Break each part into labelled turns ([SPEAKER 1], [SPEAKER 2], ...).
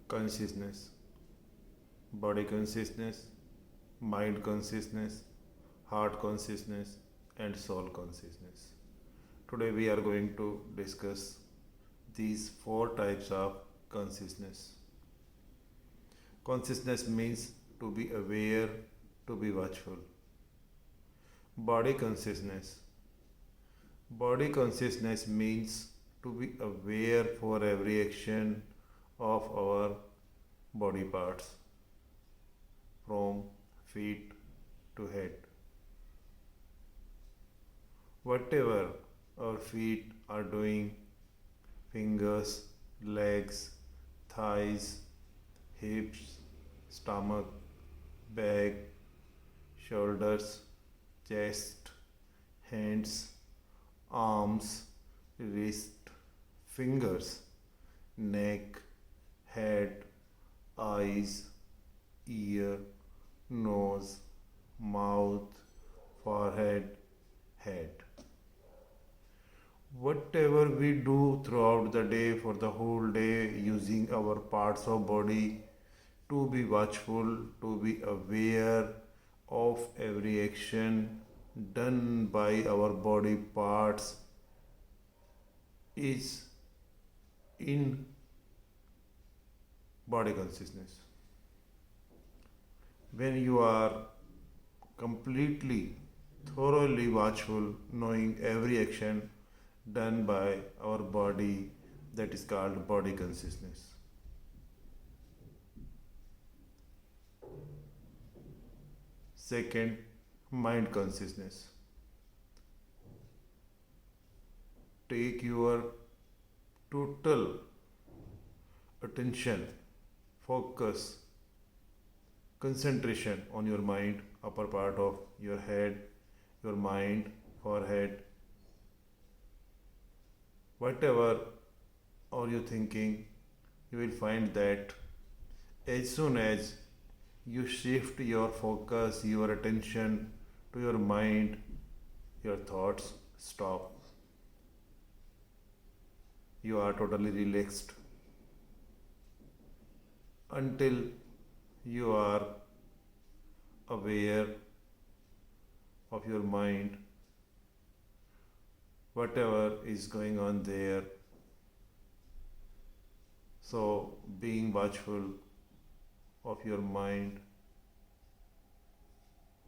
[SPEAKER 1] consciousness, body consciousness, mind consciousness, heart consciousness, and soul consciousness. Today we are going to discuss these four types of consciousness. Consciousness means to be aware, to be watchful. Body consciousness. Body consciousness means to be aware for every action of our body parts from feet to head. Whatever our feet are doing, fingers, legs, thighs, hips, stomach, back, shoulders, chest, hands, arms, wrist, fingers, neck, head, eyes, ear, nose, mouth, forehead, head. Whatever we do throughout the day for the whole day using our parts of body to be watchful, to be aware of every action done by our body parts is in body consciousness. When you are completely, thoroughly watchful, knowing every action done by our body, that is called body consciousness. Second, mind consciousness. Take your total attention, focus, concentration on your mind, upper part of your head, your mind, forehead, whatever are you thinking, you will find that as soon as you shift your focus, your attention to your mind, your thoughts stop. You are totally relaxed until you are aware of your mind, whatever is going on there. So, being watchful of your mind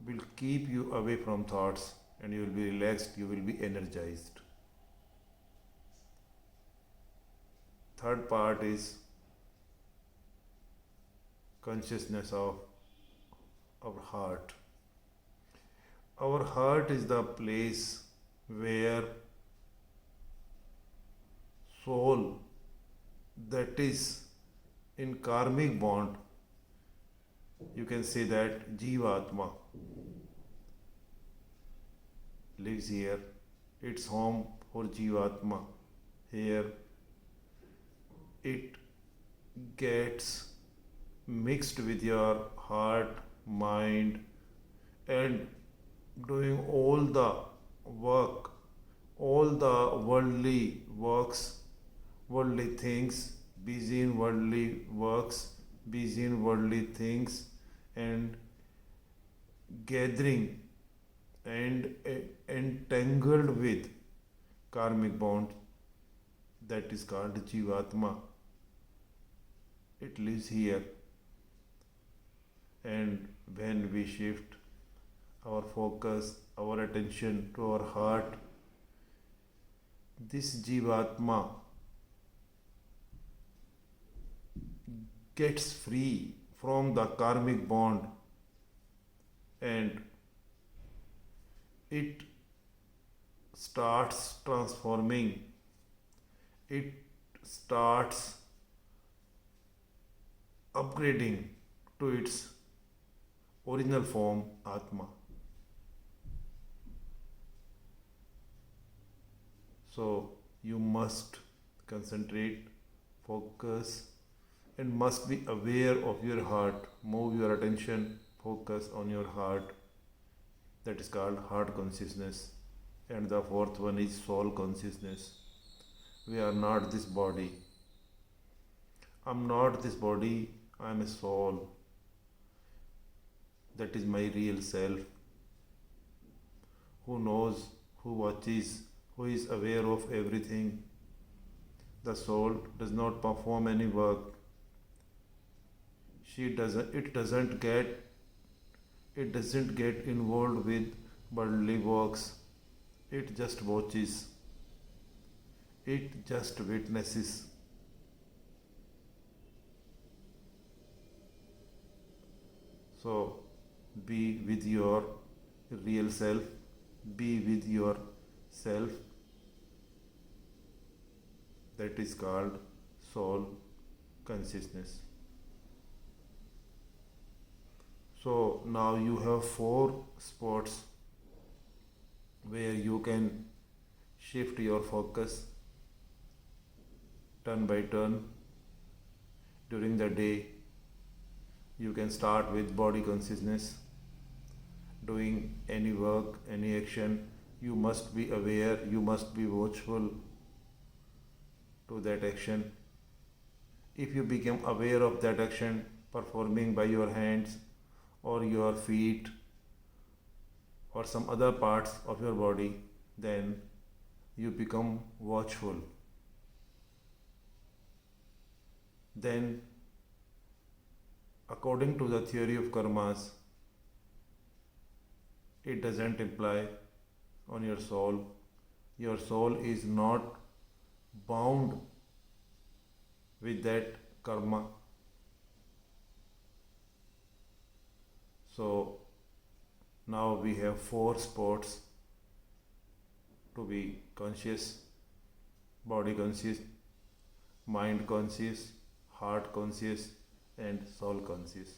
[SPEAKER 1] will keep you away from thoughts and you will be relaxed, you will be energized. Third part is consciousness of our heart. Our heart is the place where soul that is in karmic bond, you can say that Jivatma lives here. It's home for Jivatma. Here it gets mixed with your heart, mind, and doing all the work, all the worldly works, worldly things, busy in worldly works, busy in worldly things, and gathering and entangled with karmic bond, that is called Jivatma. It lives here, and when we shift our focus, our attention to our heart, this Jivatma gets free from the karmic bond and it starts transforming, it starts upgrading to its original form, Atma. So you must concentrate, focus, and must be aware of your heart. Move your attention, focus on your heart. That is called heart consciousness. And the fourth one is soul consciousness. We are not this body. I'm not this body, I'm a soul. That is my real self. Who knows, who watches, who is aware of everything. The soul does not perform any work. It doesn't get involved with worldly works. It just watches. It just witnesses. So be with your real self. Be with your self. That is called soul consciousness. So now you have four spots where you can shift your focus turn by turn during the day. You can start with body consciousness. Doing any work, any action, you must be aware, you must be watchful to that action. If you become aware of that action performing by your hands or your feet or some other parts of your body, then you become watchful. Then, according to the theory of karmas, it doesn't imply on your soul. Your soul is not bound with that karma. So now we have four spots to be conscious: body conscious, mind conscious, heart conscious, and soul conscious.